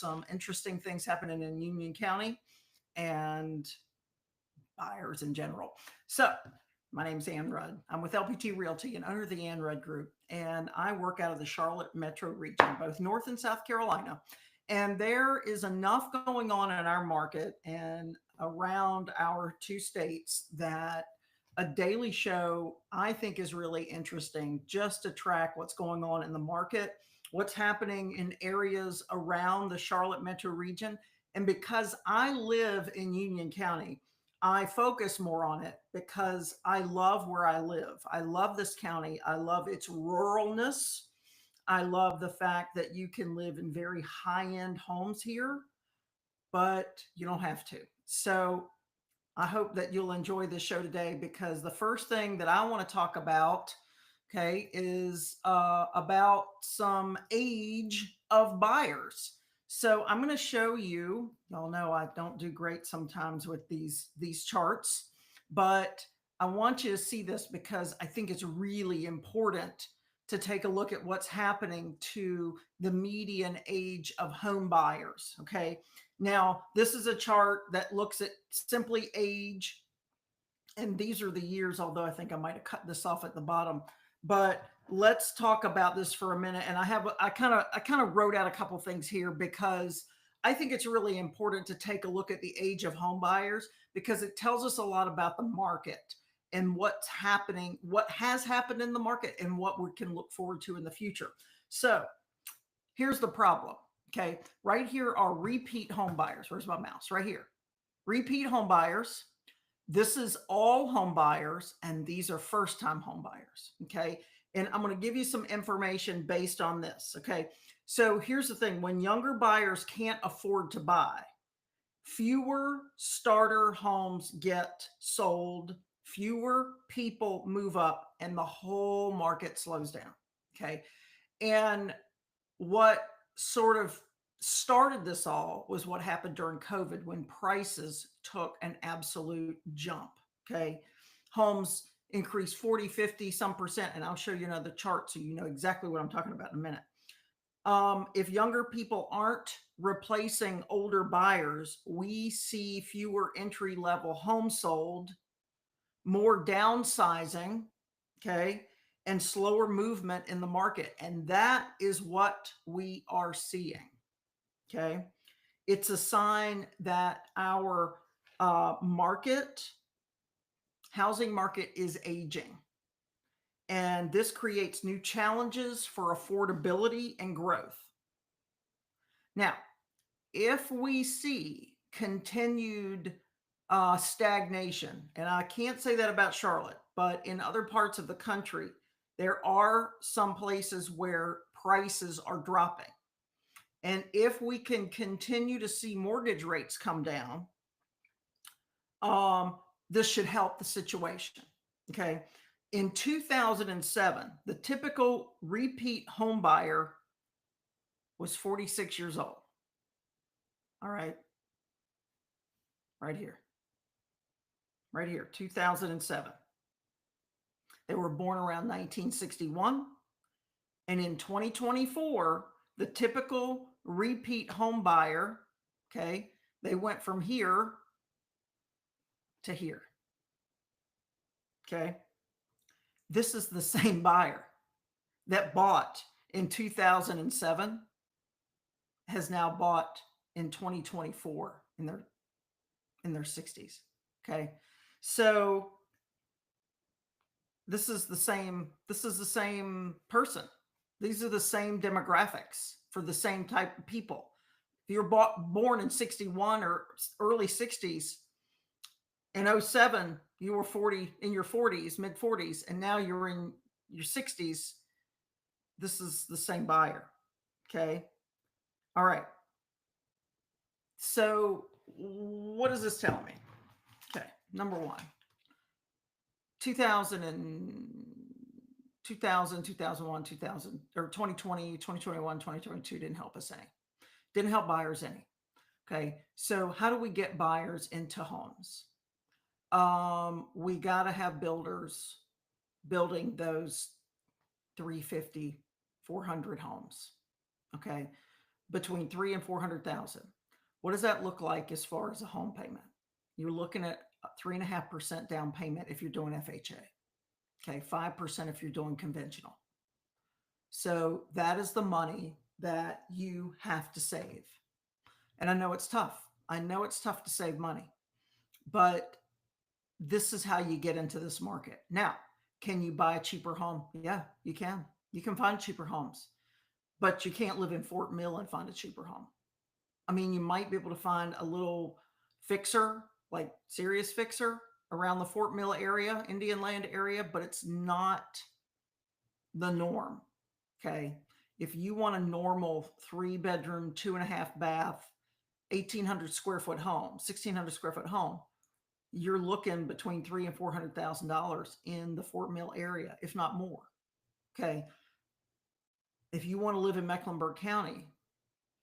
some interesting things happening in Union County and buyers in general. So, my name's Ann Rudd. I'm with LPT Realty and owner of the Ann Rudd Group, and I work out of the Charlotte metro region, both North and South Carolina. And there is enough going on in our market and around our two states that a daily show I think is really interesting just to track what's going on in the market, what's happening in areas around the Charlotte metro region. And because I live in Union County, I focus more on it because I love where I live. I love this county. I love its ruralness. I love the fact that you can live in very high end homes here, but you don't have to. So I hope that you'll enjoy this show today because the first thing that I want to talk about, okay, is about some age of buyers. So I'm going to show you. Y'all know I don't do great sometimes with these charts, but I want you to see this because I think it's really important to take a look at what's happening to the median age of home buyers. Okay. Now, this is a chart that looks at simply age, and these are the years, although I think I might have cut this off at the bottom. But let's talk about this for a minute. And I kind of wrote out a couple things here because I think it's really important to take a look at the age of home buyers because it tells us a lot about the market and what's happening, what has happened in the market, and what we can look forward to in the future. So here's the problem. Okay. Right here are repeat home buyers. Where's my mouse? Right here. Repeat home buyers. This is all home buyers, and these are first time home buyers. Okay. And I'm going to give you some information based on this. Okay. So here's the thing, when younger buyers can't afford to buy, fewer starter homes get sold, fewer people move up, and the whole market slows down. Okay. And what sort of started this all was what happened during COVID when prices took an absolute jump. Okay. Homes increased 40, 50, some percent. And I'll show you another chart so you know exactly what I'm talking about in a minute. If younger people aren't replacing older buyers, we see fewer entry level homes sold, more downsizing, okay, and slower movement in the market. And that is what we are seeing, okay? It's a sign that our housing market is aging. And this creates new challenges for affordability and growth. Now, if we see continued stagnation, and I can't say that about Charlotte, but in other parts of the country, there are some places where prices are dropping. And if we can continue to see mortgage rates come down, this should help the situation. Okay. In 2007, the typical repeat home buyer was 46 years old. All right. Right here. Right here, 2007. They were born around 1961. And in 2024, the typical repeat home buyer, okay, they went from here to here. Okay. This is the same buyer that bought in 2007 has now bought in 2024 in their 60s. Okay. So this is the same person. These are the same demographics for the same type of people. If you're born in 61 or early 60s, in 07, you were 40 in your 40s, mid 40s, and now you're in your 60s. This is the same buyer. Okay. All right. So what does this tell me? Okay. Number one, 2000 2001, 2000, or 2020, 2021, 2022 didn't help us any. Didn't help buyers any. Okay. So how do we get buyers into homes? We got to have builders building those 350, 400 homes. Okay. between 3 and 400,000. What does that look like as far as a home payment? You're looking at 3.5% down payment if you're doing FHA. Okay, 5% if you're doing conventional. So that is the money that you have to save. And I know it's tough. I know it's tough to save money, but this is how you get into this market. Now, can you buy a cheaper home? Yeah, you can. You can find cheaper homes, but you can't live in Fort Mill and find a cheaper home. I mean, you might be able to find a little fixer, like serious fixer around the Fort Mill area, Indian Land area, but it's not the norm. Okay. If you want a normal 3-bedroom, 2.5 bath, 1,800 square foot home, 1,600 square foot home, you're looking between $300,000 and $400,000 in the Fort Mill area, if not more. Okay. If you want to live in Mecklenburg County,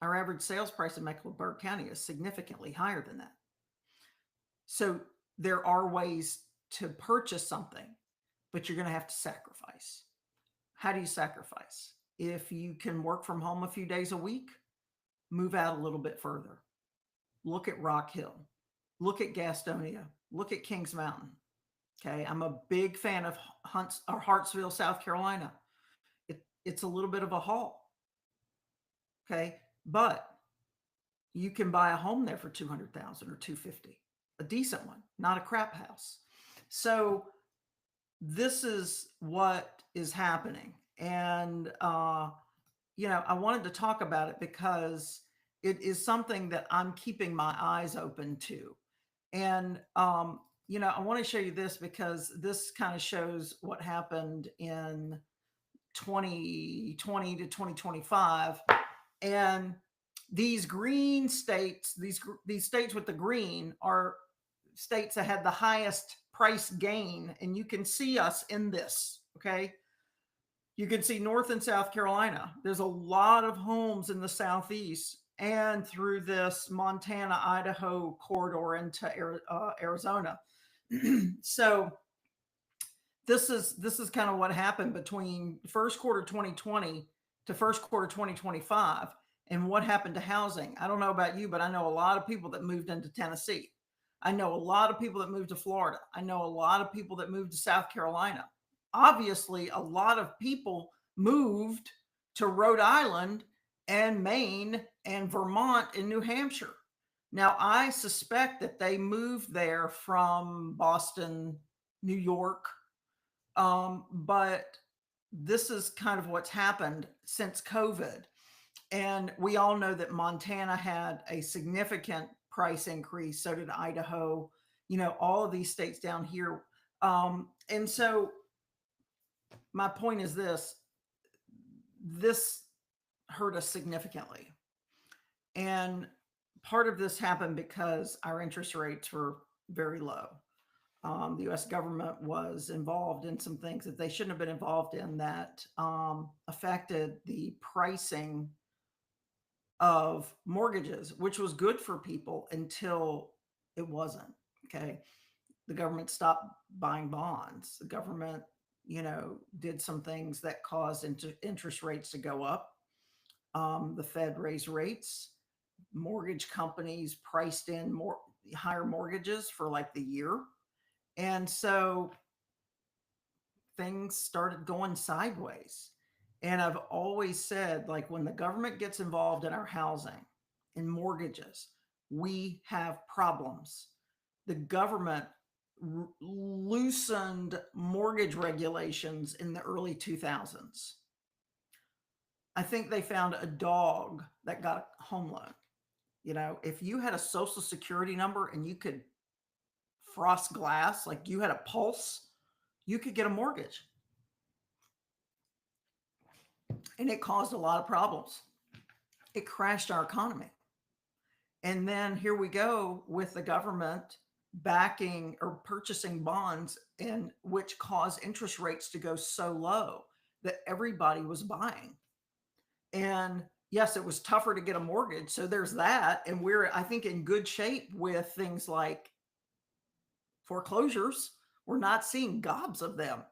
our average sales price in Mecklenburg County is significantly higher than that. So there are ways to purchase something, but you're going to have to sacrifice. How do you sacrifice? If you can work from home a few days a week, move out a little bit further. Look at Rock Hill. Look at Gastonia. Look at Kings Mountain. Okay. I'm a big fan of Hartsville, South Carolina. It's a little bit of a haul. Okay. But you can buy a home there for 200,000 or 250, a decent one, not a crap house. So this is what is happening. And, I wanted to talk about it because it is something that I'm keeping my eyes open to. And, I want to show you this because this kind of shows what happened in 2020 to 2025. And these green states, these states with the green are states that had the highest price gain. And you can see us in this. Okay. You can see North and South Carolina. There's a lot of homes in the Southeast and through this Montana, Idaho corridor into Arizona. So this is kind of what happened between first quarter 2020 to first quarter 2025 and what happened to housing. I don't know about you, but I know a lot of people that moved into Tennessee. I know a lot of people that moved to Florida. I know a lot of people that moved to South Carolina. Obviously, a lot of people moved to Rhode Island and Maine and Vermont and New Hampshire. Now, I suspect that they moved there from Boston, New York, but this is kind of what's happened since COVID. And we all know that Montana had a significant price increase. So did Idaho, all of these states down here. And so my point is this hurt us significantly. And part of this happened because our interest rates were very low. The US government was involved in some things that they shouldn't have been involved in that affected the pricing of mortgages, which was good for people until it wasn't. Okay. The government stopped buying bonds. The government, did some things that caused interest rates to go up. The Fed raised rates. Mortgage companies priced in more higher mortgages for like the year. And so things started going sideways. And I've always said, like, when the government gets involved in our housing and mortgages, we have problems. The government loosened mortgage regulations in the early 2000s. I think they found a dog that got a home loan. If you had a social security number and you could frost glass, like you had a pulse, you could get a mortgage. And it caused a lot of problems. It crashed our economy. And then here we go with the government backing or purchasing bonds, and which caused interest rates to go so low that everybody was buying. And yes, it was tougher to get a mortgage. So there's that. And we're, I think, in good shape with things like foreclosures. We're not seeing gobs of them,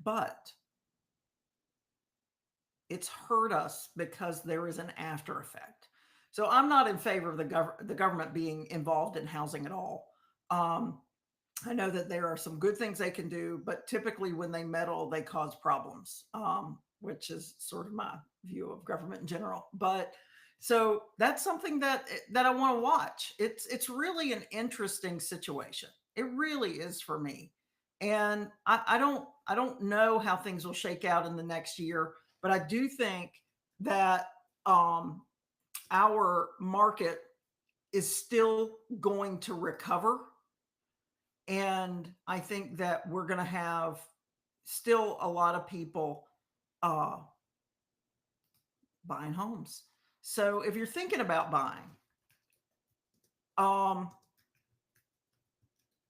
but it's hurt us because there is an after effect. So I'm not in favor of the government being involved in housing at all. Um, I know that there are some good things they can do, but typically when they meddle, they cause problems, which is sort of my view of government in general. But so that's something that I want to watch. It's really an interesting situation. It really is for me, and I don't know how things will shake out in the next year, but I do think that um, our market is still going to recover, and I think that we're going to have still a lot of people uh, buying homes. So if you're thinking about buying, um,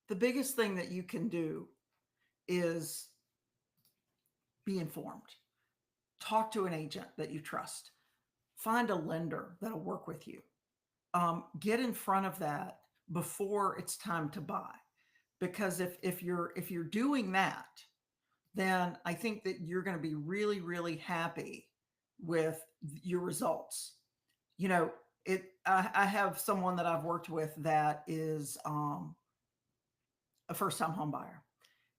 the biggest thing that you can do is be informed. Talk to an agent that you trust. Find a lender that'll work with you. Get in front of that before it's time to buy, because if you're doing that, then I think that you're going to be really, really happy with your results. You know, I have someone that I've worked with that is a first time home buyer,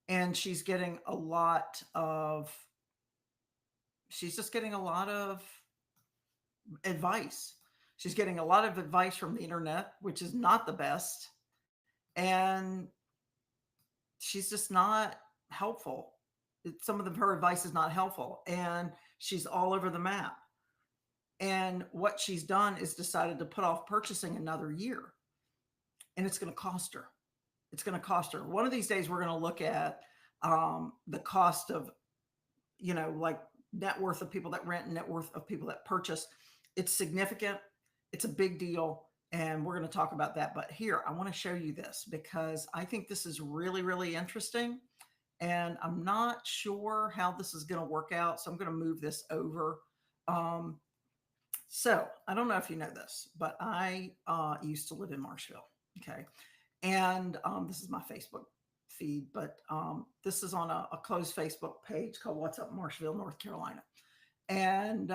and she's just getting a lot of advice. She's getting a lot of advice from the internet, which is not the best. And she's just not helpful. Some of her advice is not helpful. And she's all over the map. And what she's done is decided to put off purchasing another year. And it's going to cost her. It's going to cost her. One of these days, we're going to look at the cost of, like net worth of people that rent and net worth of people that purchase. It's significant. It's a big deal. And we're going to talk about that. But here, I want to show you this because I think this is really, really interesting. And I'm not sure how this is going to work out. So I'm going to move this over. So I don't know if you know this, but I used to live in Marshville. Okay. And this is my Facebook feed, but this is on a closed Facebook page called What's Up Marshville, North Carolina. And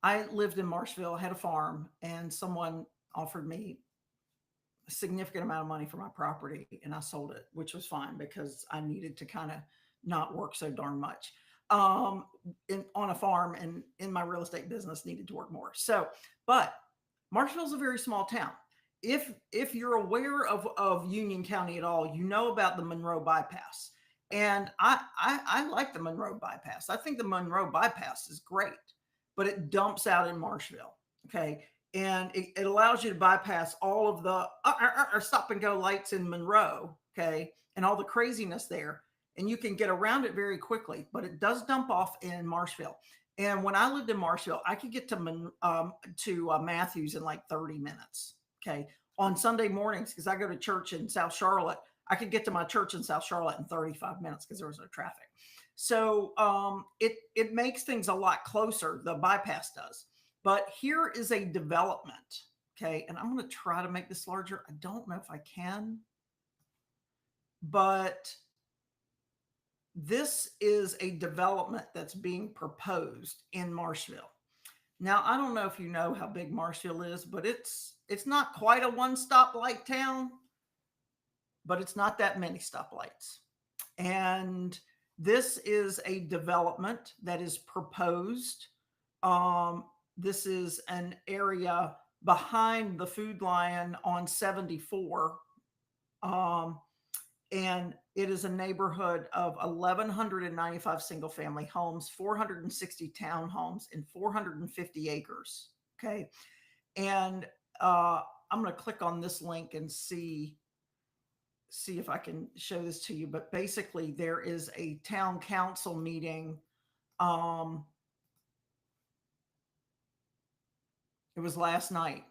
I lived in Marshville, had a farm, and someone offered me a significant amount of money for my property, and I sold it, which was fine because I needed to kind of not work so darn much on a farm, and in my real estate business needed to work more. So, but Marshville's a very small town. If you're aware of Union County at all, you know about the Monroe bypass. And I like the Monroe bypass. I think the Monroe bypass is great, but it dumps out in Marshville. Okay. And it allows you to bypass all of the stop and go lights in Monroe. Okay. And all the craziness there. And you can get around it very quickly, but it does dump off in Marshville. And when I lived in Marshville, I could get to Matthews in like 30 minutes. Okay. On Sunday mornings, because I go to church in South Charlotte, I could get to my church in South Charlotte in 35 minutes because there was no traffic. So it makes things a lot closer. The bypass does. But here is a development. Okay. And I'm going to try to make this larger. I don't know if I can, but this is a development that's being proposed in Marshville. Now, I don't know if you know how big Marshville is, but it's not quite a one-stop light town, but it's not that many stoplights. And this is a development that is proposed. This is an area behind the Food Lion on 74. And it is a neighborhood of 1,195 single family homes, 460 townhomes, and 450 acres. Okay. And I'm going to click on this link and see if I can show this to you. But basically, there is a town council meeting. It was last night.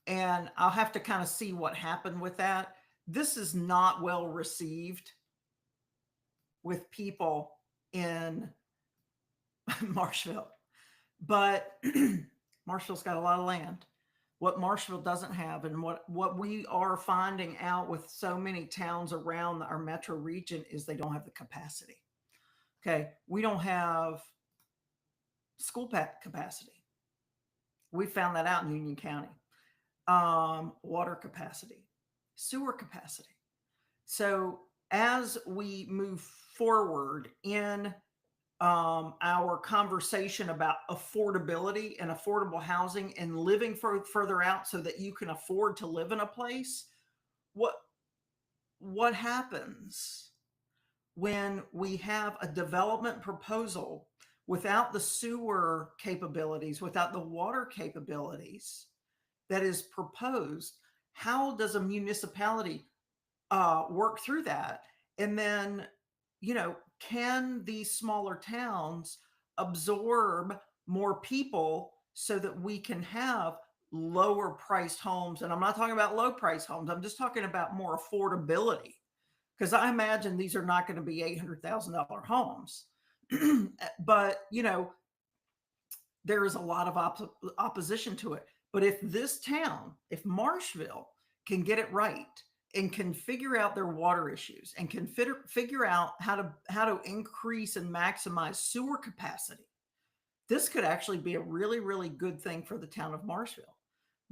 And I'll have to kind of see what happened with that. This is not well received with people in Marshville, but Marshville's got a lot of land. What Marshville doesn't have, and what we are finding out with so many towns around our metro region, is they don't have the capacity. Okay. We don't have school capacity. We found that out in Union County. Water capacity, sewer capacity. So as we move forward in our conversation about affordability and affordable housing and living further out so that you can afford to live in a place, what what happens when we have a development proposal without the sewer capabilities, without the water capabilities that is proposed? How does a municipality work through that? And then, can these smaller towns absorb more people so that we can have lower priced homes? And I'm not talking about low price homes, I'm just talking about more affordability, because I imagine these are not going to be $800,000 homes. But, there is a lot of opposition to it. But if this town, if Marshville can get it right and can figure out their water issues and can figure out how to increase and maximize sewer capacity, this could actually be a really, really good thing for the town of Marshville.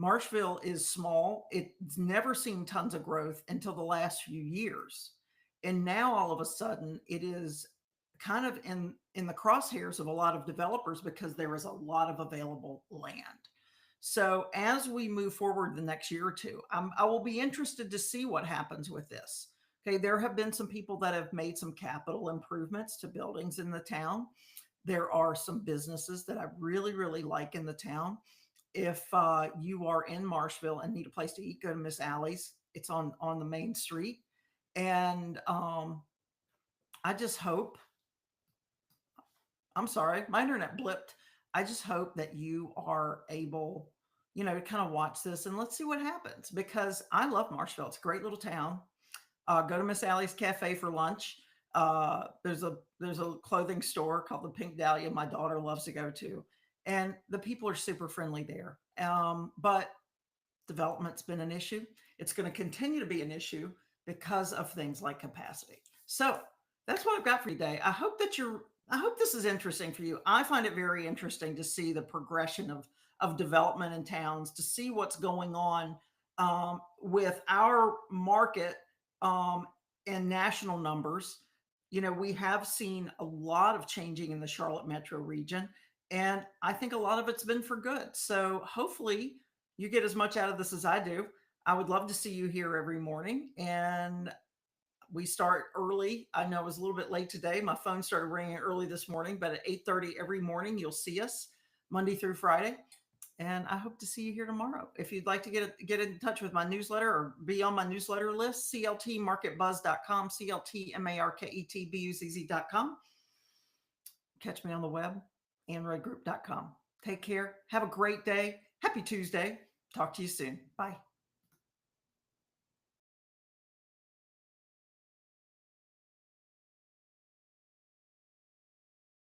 Marshville is small. It's never seen tons of growth until the last few years. And now all of a sudden it is kind of in the crosshairs of a lot of developers because there is a lot of available land. So as we move forward the next year or two, I will be interested to see what happens with this. Okay, there have been some people that have made some capital improvements to buildings in the town. There are some businesses that I really, really like in the town. If you are in Marshville and need a place to eat, go to Miss Allie's. It's on the main street. And I just hope, I'm sorry, my internet blipped. I just hope that you are able, to kind of watch this and let's see what happens, because I love Marshville. It's a great little town. Go to Miss Allie's Cafe for lunch. There's a clothing store called the Pink Dahlia my daughter loves to go to, and the people are super friendly there. But development's been an issue. It's going to continue to be an issue because of things like capacity. So that's what I've got for you today. I hope this is interesting for you. I find it very interesting to see the progression of development in towns, to see what's going on with our market and national numbers. We have seen a lot of changing in the Charlotte metro region, and I think a lot of it's been for good. So hopefully you get as much out of this as I do. I would love to see you here every morning, and we start early. I know it was a little bit late today. My phone started ringing early this morning, but at 8:30 every morning, you'll see us Monday through Friday. And I hope to see you here tomorrow. If you'd like to get in touch with my newsletter or be on my newsletter list, cltmarketbuzz.com, cltmarketbuzz.com. Catch me on the web, annruddgroup.com. Take care. Have a great day. Happy Tuesday. Talk to you soon. Bye.